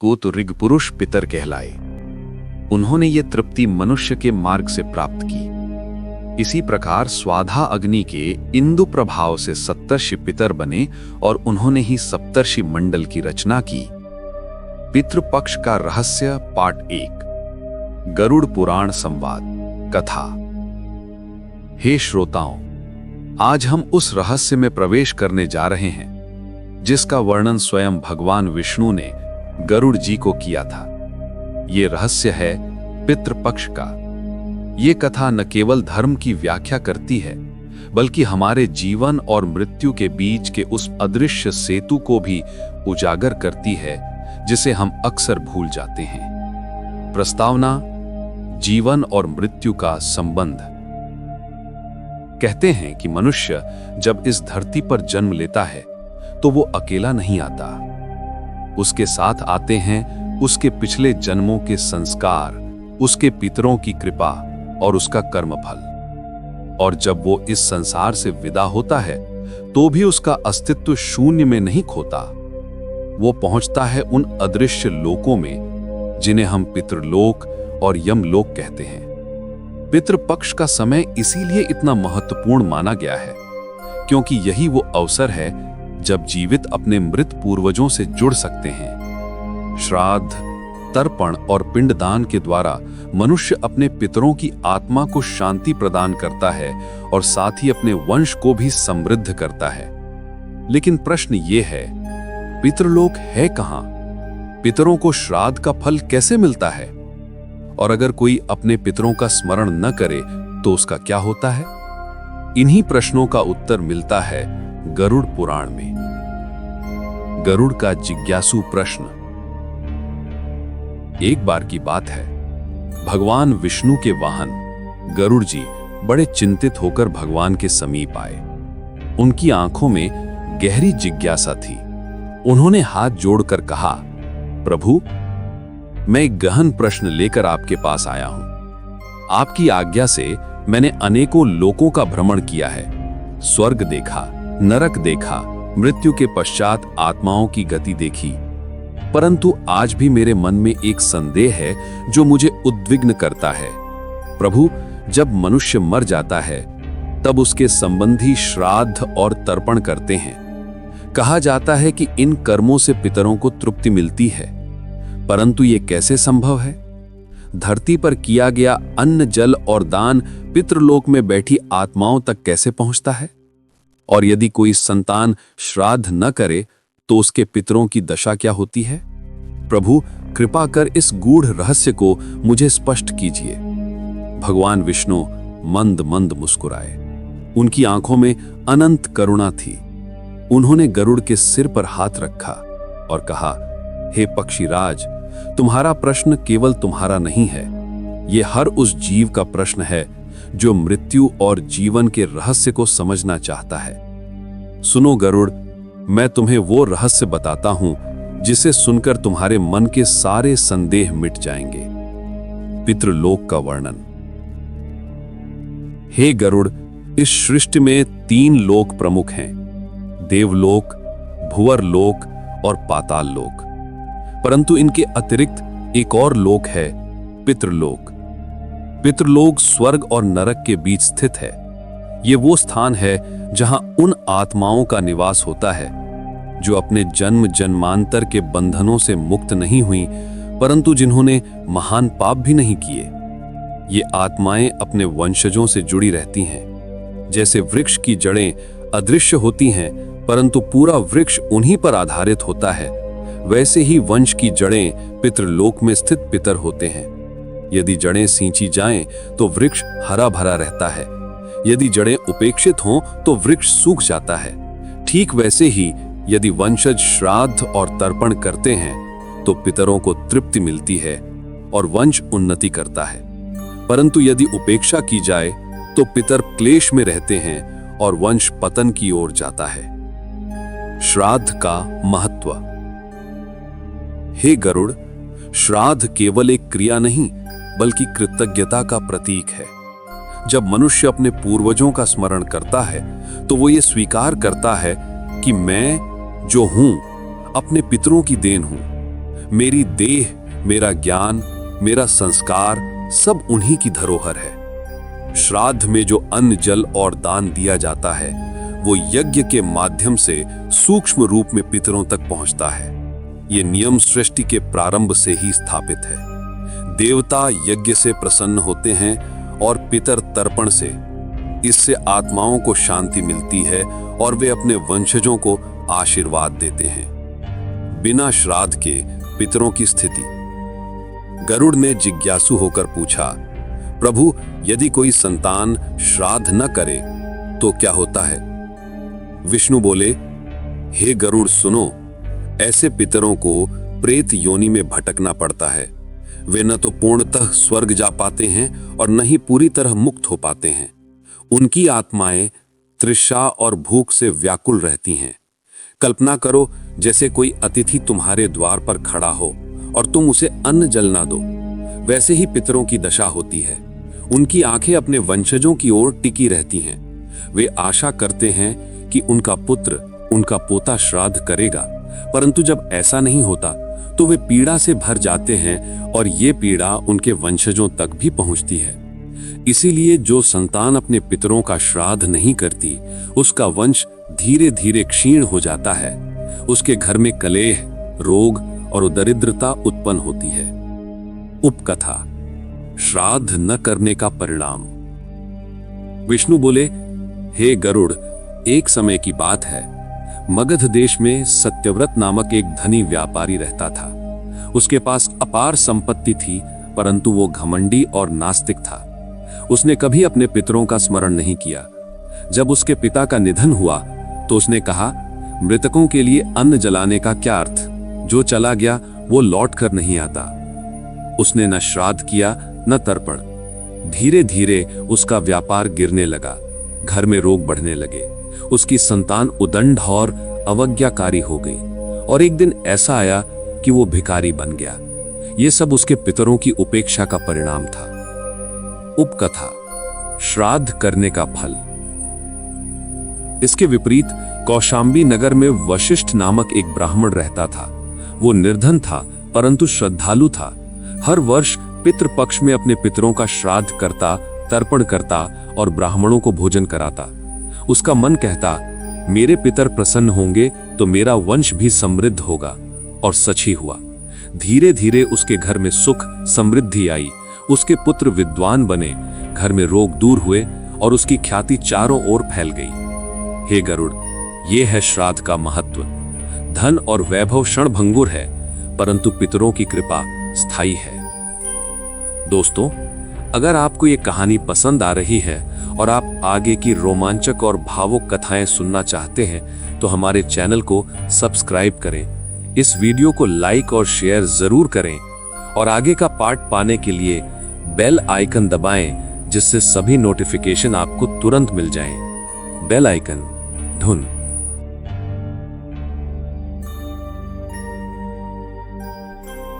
को तो ऋग पुरुष पितर कहलाए। उन्होंने ये तृप्ति मनुष्य के मार्ग से प्राप्त की। इसी प्रकार स्वाधा अग्नि के इंदु प्रभाव से सप्तर्षि पितर बने और उन्होंने ही सप्तर्षि मंडल की रचना की। पितृपक्ष का रहस्य पाठ 1 गरुड़ पुराण संवाद कथा। हे श्रोताओं, आज हम उस रहस्य में प्रवेश करने जा रहे हैं जिसका वर्णन स्वयं भगवान विष्णु ने गरुड़ जी को किया था। ये रहस्य है पितृपक्ष का। ये कथा न केवल धर्म की व्याख्या करती है, बल्कि हमारे जीवन और मृत्यु के बीच के उस अदृश्य सेतु को भी उजागर करती है जिसे हम अक्सर भूल जाते हैं। प्रस्तावना: जीवन और मृत्यु का संबंध। कहते हैं कि मनुष्य जब इस धरती पर जन्म लेता है तो वो अकेला नहीं आता। उसके साथ आते हैं उसके पिछले जन्मों के संस्कार, उसके पितरों की कृपा और उसका कर्मफल। और जब वो इस संसार से विदा होता है तो भी उसका अस्तित्व शून्य में नहीं खोता। वो पहुंचता है उन अदृश्य लोकों में जिन्हें हम पितृलोक और यमलोक कहते हैं। पितृपक्ष का समय इसीलिए इतना महत्वपूर्ण माना गया है क्योंकि यही वो अवसर है जब जीवित अपने मृत पूर्वजों से जुड़ सकते हैं। श्राद्ध, तर्पण और पिंडदान के द्वारा मनुष्य अपने पितरों की आत्मा को शांति प्रदान करता है और साथ ही अपने वंश को भी समृद्ध करता है। लेकिन प्रश्न ये है, पितृलोक है कहां? पितरों को श्राद्ध का फल कैसे मिलता है? और अगर कोई अपने पितरों का स्मरण न करे तो उसका क्या होता है? इन्हीं प्रश्नों का उत्तर मिलता है गरुड़ पुराण में। गरुड़ का जिज्ञासु प्रश्न। एक बार की बात है, भगवान विष्णु के वाहन गरुड़ जी बड़े चिंतित होकर भगवान के समीप आए। उनकी आंखों में गहरी जिज्ञासा थी। उन्होंने हाथ जोड़कर कहा, प्रभु, मैं एक गहन प्रश्न लेकर आपके पास आया हूं। आपकी आज्ञा से मैंने अनेकों लोकों का भ्रमण किया है। स्वर्ग देखा, नरक देखा, मृत्यु के पश्चात आत्माओं की गति देखी, परंतु आज भी मेरे मन में एक संदेह है जो मुझे उद्विग्न करता है। प्रभु, जब मनुष्य मर जाता है तब उसके संबंधी श्राद्ध और तर्पण करते हैं। कहा जाता है कि इन कर्मों से पितरों को तृप्ति मिलती है, परंतु ये कैसे संभव है? धरती पर किया गया अन्न, जल और दान पितृलोक में बैठी आत्माओं तक कैसे पहुंचता है? और यदि कोई संतान श्राद्ध न करे तो उसके पितरों की दशा क्या होती है? प्रभु, कृपा कर इस गूढ़ रहस्य को मुझे स्पष्ट कीजिए। भगवान विष्णु मंद मंद मुस्कुराए। उनकी आंखों में अनंत करुणा थी। उन्होंने गरुड़ के सिर पर हाथ रखा और कहा, हे पक्षीराज, तुम्हारा प्रश्न केवल तुम्हारा नहीं है, ये हर उस जीव का प्रश्न है जो मृत्यु और जीवन के रहस्य को समझना चाहता है। सुनो गरुड़, मैं तुम्हें वो रहस्य बताता हूं जिसे सुनकर तुम्हारे मन के सारे संदेह मिट जाएंगे। पितृलोक का वर्णन। हे गरुड़, इस सृष्टि में 3 लोक प्रमुख हैं, देवलोक, भुवरलोक और पाताल लोक। परंतु इनके अतिरिक्त एक और लोक है, पितृलोक। पितृलोक स्वर्ग और नरक के बीच स्थित है। ये वो स्थान है जहां उन आत्माओं का निवास होता है जो अपने जन्म जन्मांतर के बंधनों से मुक्त नहीं हुई, परंतु जिन्होंने महान पाप भी नहीं किए। ये आत्माएं अपने वंशजों से जुड़ी रहती हैं। जैसे वृक्ष की जड़ें अदृश्य होती हैं, परंतु पूरा वृक्ष उन्हीं पर आधारित होता है, वैसे ही वंश की जड़ें पितृलोक में स्थित पितर होते हैं। यदि जड़ें सींची जाएं तो वृक्ष हरा भरा रहता है, यदि जड़ें उपेक्षित हों तो वृक्ष सूख जाता है। ठीक वैसे ही यदि वंशज श्राद्ध और तर्पण करते हैं तो पितरों को तृप्ति मिलती है और वंश उन्नति करता है, परंतु यदि उपेक्षा की जाए तो पितर क्लेश में रहते हैं और वंश पतन की ओर जाता है। श्राद्ध का महत्व। हे गरुड़, श्राद्ध केवल एक क्रिया नहीं बल्कि कृतज्ञता का प्रतीक है। जब मनुष्य अपने पूर्वजों का स्मरण करता है तो वो ये स्वीकार करता है कि मैं जो हूं अपने पितरों की देन हूं। मेरी देह, मेरा ज्ञान, मेरा संस्कार सब उन्हीं की धरोहर है। श्राद्ध में जो अन्न, जल और दान दिया जाता है वो यज्ञ के माध्यम से सूक्ष्म रूप में पितरों तक पहुंचता है। ये नियम सृष्टि के प्रारंभ से ही स्थापित है। देवता यज्ञ से प्रसन्न होते हैं और पितर तर्पण से। इससे आत्माओं को शांति मिलती है और वे अपने वंशजों को आशीर्वाद देते हैं। बिना श्राद्ध के पितरों की स्थिति। गरुड़ ने जिज्ञासु होकर पूछा, प्रभु, यदि कोई संतान श्राद्ध न करे तो क्या होता है? विष्णु बोले, हे गरुड़ सुनो, ऐसे पितरों को प्रेत योनि में भटकना पड़ता है। वे न तो पूर्णतः स्वर्ग जा पाते हैं और न ही पूरी तरह मुक्त हो पाते हैं। उनकी आत्माएं तृषा और भूख से व्याकुल रहती हैं। कल्पना करो जैसे कोई अतिथि तुम्हारे द्वार पर खड़ा हो और तुम उसे अन्न जल ना दो। वैसे ही पितरों की दशा होती है। उनकी आंखें अपने वंशजों की ओर टिकी रहती हैं। वे आशा करते हैं कि उनका पुत्र, उनका पोता श्राद्ध करेगा, परंतु जब ऐसा नहीं होता तो वे पीड़ा से भर जाते हैं और ये पीड़ा उनके वंशजों तक भी पहुंचती है। इसीलिए जो संतान अपने पितरों का श्राद्ध नहीं करती, उसका वंश धीरे धीरे क्षीण हो जाता है। उसके घर में कलेह, रोग और दरिद्रता उत्पन्न होती है। उपकथा, श्राद्ध न करने का परिणाम। विष्णु बोले, हे गरुड़, एक समय की बात है। मगध देश में सत्यव्रत नामक एक धनी व्यापारी रहता था। उसके पास अपार संपत्ति थी, परंतु वो घमंडी और नास्तिक था। उसने कभी अपने पितरों का स्मरण नहीं किया। जब उसके पिता का निधन हुआ तो उसने कहा, मृतकों के लिए अन्न जलाने का क्या अर्थ? जो चला गया वो लौट कर नहीं आता। उसने न श्राद्ध किया न तर्पण। धीरे धीरे उसका व्यापार गिरने लगा। घर में रोग बढ़ने लगे। उसकी संतान उदंड और अवज्ञाकारी हो गई और एक दिन ऐसा आया कि वो भिखारी बन गया। ये सब उसके पितरों की उपेक्षा का परिणाम था। उपकथा, श्राद्ध करने का फल। इसके विपरीत कौशांबी नगर में वशिष्ठ नामक एक ब्राह्मण रहता था। वो निर्धन था परंतु श्रद्धालु था। हर वर्ष पितृपक्ष में अपने पितरों का श्राद्ध करता, तर्पण करता और ब्राह्मणों को भोजन कराता। उसका मन कहता, मेरे पितर प्रसन्न होंगे तो मेरा वंश भी समृद्ध होगा। और सच ही हुआ। धीरे धीरे उसके घर में सुख समृद्धि आई। उसके पुत्र विद्वान बने, घर में रोग दूर हुए और उसकी ख्याति चारों ओर फैल गई। हे गरुड़, ये है श्राद्ध का महत्व। धन और वैभव क्षणभंगुर है, परंतु पितरों की कृपा स्थायी है। दोस्तों, अगर आपको ये कहानी पसंद आ रही है और आप आगे की रोमांचक और भावुक कथाएं सुनना चाहते हैं तो हमारे चैनल को सब्सक्राइब करें, इस वीडियो को लाइक और शेयर जरूर करें और आगे का पार्ट पाने के लिए बेल आइकन दबाएं, जिससे सभी नोटिफिकेशन आपको तुरंत मिल जाएं। बेल आइकन, धुन।